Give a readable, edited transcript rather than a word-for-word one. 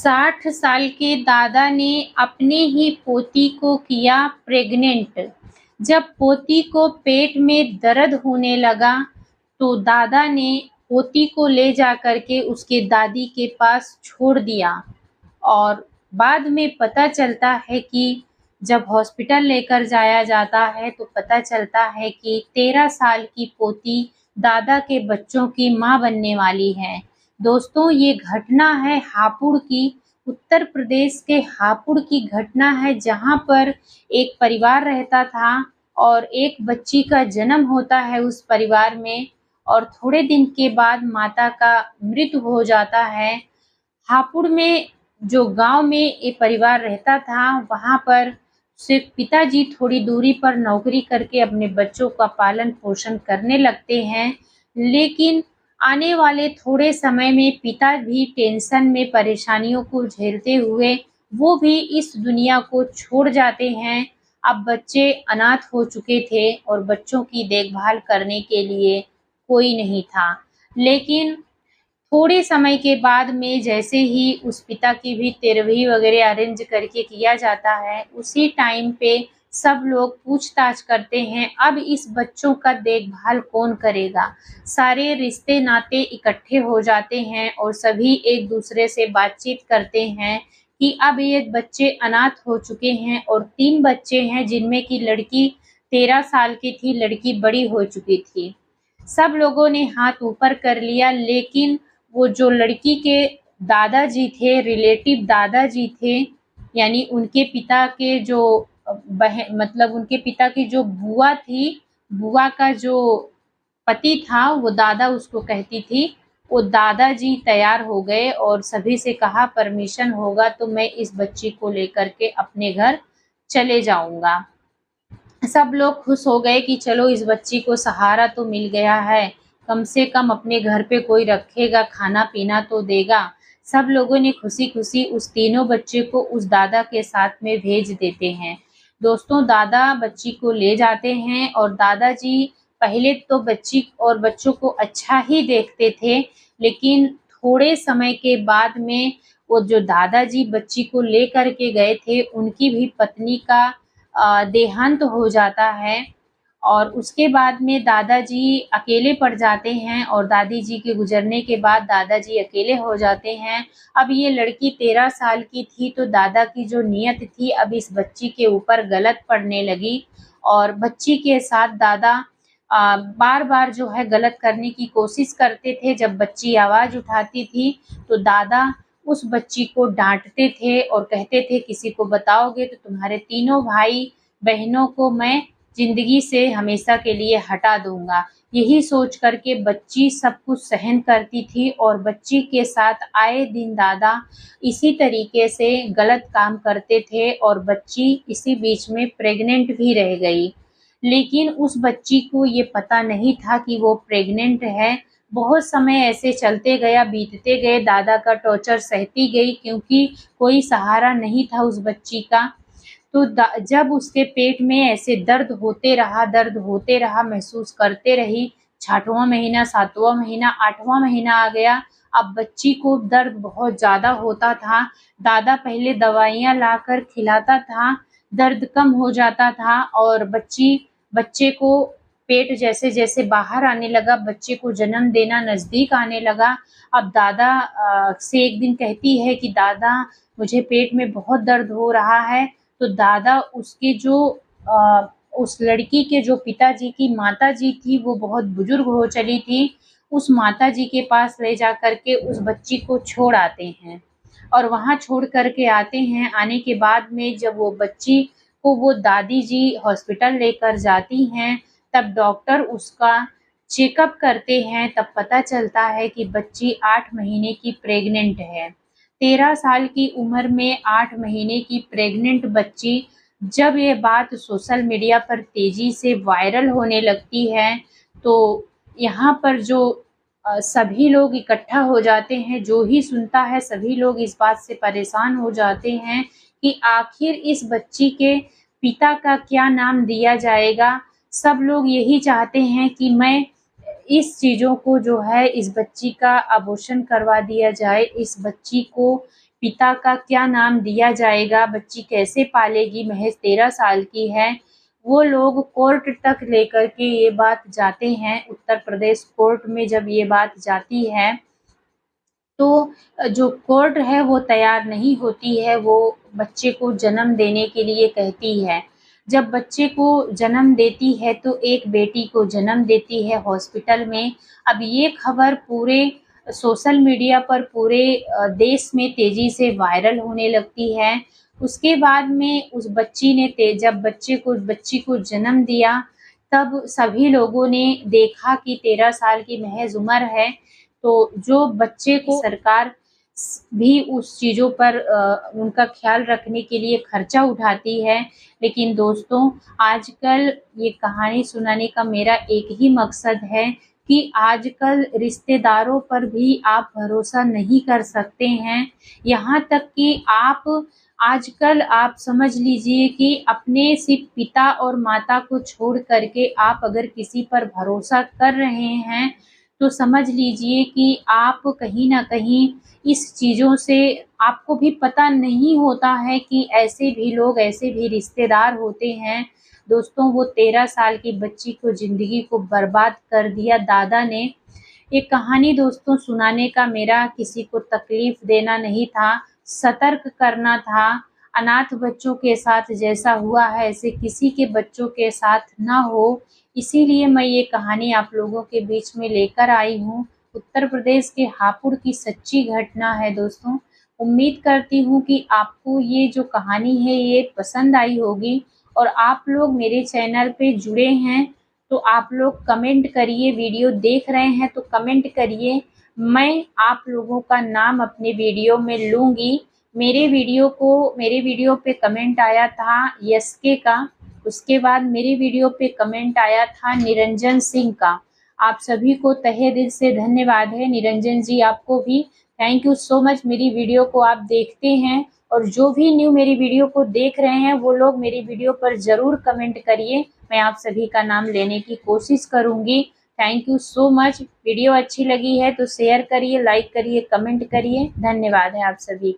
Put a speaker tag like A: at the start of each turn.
A: 60 साल के दादा ने अपने ही पोती को किया प्रेग्नेंट। जब पोती को पेट में दर्द होने लगा, तो दादा ने पोती को ले जाकर के उसके दादी के पास छोड़ दिया। और बाद में पता चलता है कि जब हॉस्पिटल लेकर जाया जाता है तो पता चलता है कि 13 साल की पोती दादा के बच्चों की माँ बनने वाली है। दोस्तों, ये घटना है हापुड़ की, उत्तर प्रदेश के हापुड़ की घटना है, जहाँ पर एक परिवार रहता था और एक बच्ची का जन्म होता है उस परिवार में, और थोड़े दिन के बाद माता का मृत्यु हो जाता है। हापुड़ में जो गाँव में ये परिवार रहता था, वहाँ पर सिर्फ पिताजी थोड़ी दूरी पर नौकरी करके अपने बच्चों का पालन-पोषण करने लगते हैं। लेकिन आने वाले थोड़े समय में पिता भी टेंशन में परेशानियों को झेलते हुए वो भी इस दुनिया को छोड़ जाते हैं। अब बच्चे अनाथ हो चुके थे और बच्चों की देखभाल करने के लिए कोई नहीं था। लेकिन थोड़े समय के बाद में जैसे ही उस पिता की भी 13वीं वगैरह अरेंज करके किया जाता है, उसी टाइम पे सब लोग पूछताछ करते हैं, अब इस बच्चों का देखभाल कौन करेगा? सारे रिश्ते-नाते इकट्ठे हो जाते हैं और सभी एक-दूसरे से बातचीत करते हैं कि अब ये बच्चे अनाथ हो चुके हैं और 3 बच्चे हैं, जिनमें की लड़की 13 साल की थी, लड़की बड़ी हो चुकी थी। सब लोगों ने हाथ ऊपर कर लिया, लेकिन वो जो लड़की के दादाजी थे, रिलेटिव दादाजी थे, यानी उनके पिता के जो मतलब उनके पिता की जो बुआ थी, बुआ का जो पति था, वो दादा उसको कहती थी, वो दादाजी तैयार हो गए और सभी से कहा परमिशन होगा तो मैं इस बच्ची को लेकर के अपने घर चले जाऊँगा। सब लोग खुश हो गए कि चलो इस बच्ची को सहारा तो मिल गया है, कम से कम अपने घर पे कोई रखेगा, खाना-पीना तो देगा। सब लोगों ने खुशी-खुशी उस तीनों बच्चे को उस दादा के साथ में भेज देते हैं। दोस्तों, दादा बच्ची को ले जाते हैं और दादाजी पहले तो बच्ची और बच्चों को अच्छा ही देखते थे, लेकिन थोड़े समय के बाद में वो जो दादाजी बच्ची को लेकर के गए थे, उनकी भी पत्नी का देहांत हो जाता है और उसके बाद में दादाजी अकेले पड़ जाते हैं और दादी जी के गुज़रने के बाद दादाजी अकेले हो जाते हैं। अब ये लड़की 13 साल की थी, तो दादा की जो नीयत थी अब इस बच्ची के ऊपर गलत पड़ने लगी और बच्ची के साथ दादा बार-बार जो है गलत करने की कोशिश करते थे। जब बच्ची आवाज़ उठाती थी, तो दादा उस बच्ची को डाँटते थे और कहते थे, किसी को बताओगे तो तुम्हारे तीनों भाई-बहनों को मैं ज़िंदगी से हमेशा के लिए हटा दूँगा। यही सोच कर के बच्ची सब कुछ सहन करती थी और बच्ची के साथ आए दिन दादा इसी तरीके से गलत काम करते थे और बच्ची इसी बीच में प्रेग्नेंट भी रह गई। लेकिन उस बच्ची को ये पता नहीं था कि वो प्रेग्नेंट है। बहुत समय ऐसे चलते गया, बीतते गए, दादा का टॉर्चर सहती गई क्योंकि कोई सहारा नहीं था उस बच्ची का। तो जब उसके पेट में ऐसे दर्द होते रहा, महसूस करते रही, 6वाँ महीना, 7वाँ महीना, 8वाँ महीना आ गया, अब बच्ची को दर्द बहुत ज़्यादा होता था। दादा पहले दवाइयाँ लाकर खिलाता था, दर्द कम हो जाता था और बच्चे को पेट जैसे-जैसे बाहर आने लगा, बच्चे को जन्म देना नज़दीक आने लगा। अब दादा से एक दिन कहती है कि दादा, मुझे पेट में बहुत दर्द हो रहा है। तो दादा उसके जो उस लड़की के जो पिताजी की माताजी थी, वो बहुत बुजुर्ग हो चली थी, उस माताजी के पास ले जाकर के उस बच्ची को छोड़ आते हैं और वहाँ छोड़ कर के आते हैं। आने के बाद में जब वो बच्ची को वो दादी जी हॉस्पिटल लेकर जाती हैं, तब डॉक्टर उसका चेकअप करते हैं, तब पता चलता है कि बच्ची 8 महीने की प्रेग्नेंट है। 13 साल की उम्र में 8 महीने की प्रेग्नेंट बच्ची, जब ये बात सोशल मीडिया पर तेज़ी से वायरल होने लगती है, तो यहाँ पर जो सभी लोग इकट्ठा हो जाते हैं, जो ही सुनता है सभी लोग इस बात से परेशान हो जाते हैं कि आखिर इस बच्ची के पिता का क्या नाम दिया जाएगा। सब लोग यही चाहते हैं कि मैं इस चीज़ों को जो है इस बच्ची का अबॉर्शन करवा दिया जाए, इस बच्ची को पिता का क्या नाम दिया जाएगा, बच्ची कैसे पालेगी, महज 13 साल की है। वो लोग कोर्ट तक लेकर के ये बात जाते हैं। उत्तर प्रदेश कोर्ट में जब ये बात जाती है तो जो कोर्ट है वो तैयार नहीं होती है, वो बच्चे को जन्म देने के लिए कहती है। जब बच्चे को जन्म देती है तो एक बेटी को जन्म देती है हॉस्पिटल में। अब ये खबर पूरे सोशल मीडिया पर पूरे देश में तेज़ी से वायरल होने लगती है। उसके बाद में उस बच्ची ने जब बच्ची को जन्म दिया, तब सभी लोगों ने देखा कि 13 साल की महज़ उम्र है। तो जो बच्चे को सरकार भी उस चीज़ों पर उनका ख़्याल रखने के लिए खर्चा उठाती है। लेकिन दोस्तों, आजकल ये कहानी सुनाने का मेरा एक ही मकसद है कि आजकल रिश्तेदारों पर भी आप भरोसा नहीं कर सकते हैं। यहाँ तक कि आजकल आप समझ लीजिए कि अपने सिर्फ़ पिता और माता को छोड़ कर के आप अगर किसी पर भरोसा कर रहे हैं, तो समझ लीजिए कि आप कहीं न कहीं इस चीज़ों से आपको भी पता नहीं होता है कि ऐसे भी लोग, ऐसे भी रिश्तेदार होते हैं। दोस्तों, वो 13 साल की बच्ची को ज़िंदगी को बर्बाद कर दिया दादा ने। ये कहानी दोस्तों सुनाने का मेरा किसी को तकलीफ़ देना नहीं था, सतर्क करना था। अनाथ बच्चों के साथ जैसा हुआ है, ऐसे किसी के बच्चों के साथ ना हो, इसीलिए मैं ये कहानी आप लोगों के बीच में लेकर आई हूँ। उत्तर प्रदेश के हापुड़ की सच्ची घटना है दोस्तों। उम्मीद करती हूँ कि आपको ये जो कहानी है ये पसंद आई होगी, और आप लोग मेरे चैनल पे जुड़े हैं तो आप लोग कमेंट करिए, वीडियो देख रहे हैं तो कमेंट करिए। मैं आप लोगों का नाम अपने वीडियो में लूँगी। मेरे वीडियो पे कमेंट आया था एसके का, उसके बाद मेरे वीडियो पे कमेंट आया था निरंजन सिंह का। आप सभी को तहे दिल से धन्यवाद है। निरंजन जी, आपको भी थैंक यू सो मच। मेरी वीडियो को आप देखते हैं, और जो भी न्यू मेरी वीडियो को देख रहे हैं वो लोग मेरी वीडियो पर ज़रूर कमेंट करिए। मैं आप सभी का नाम लेने की कोशिश करूँगी। Thank you so much. Video अच्छी लगी है तो शेयर करिए, लाइक करिए, कमेंट करिए। धन्यवाद है आप सभी।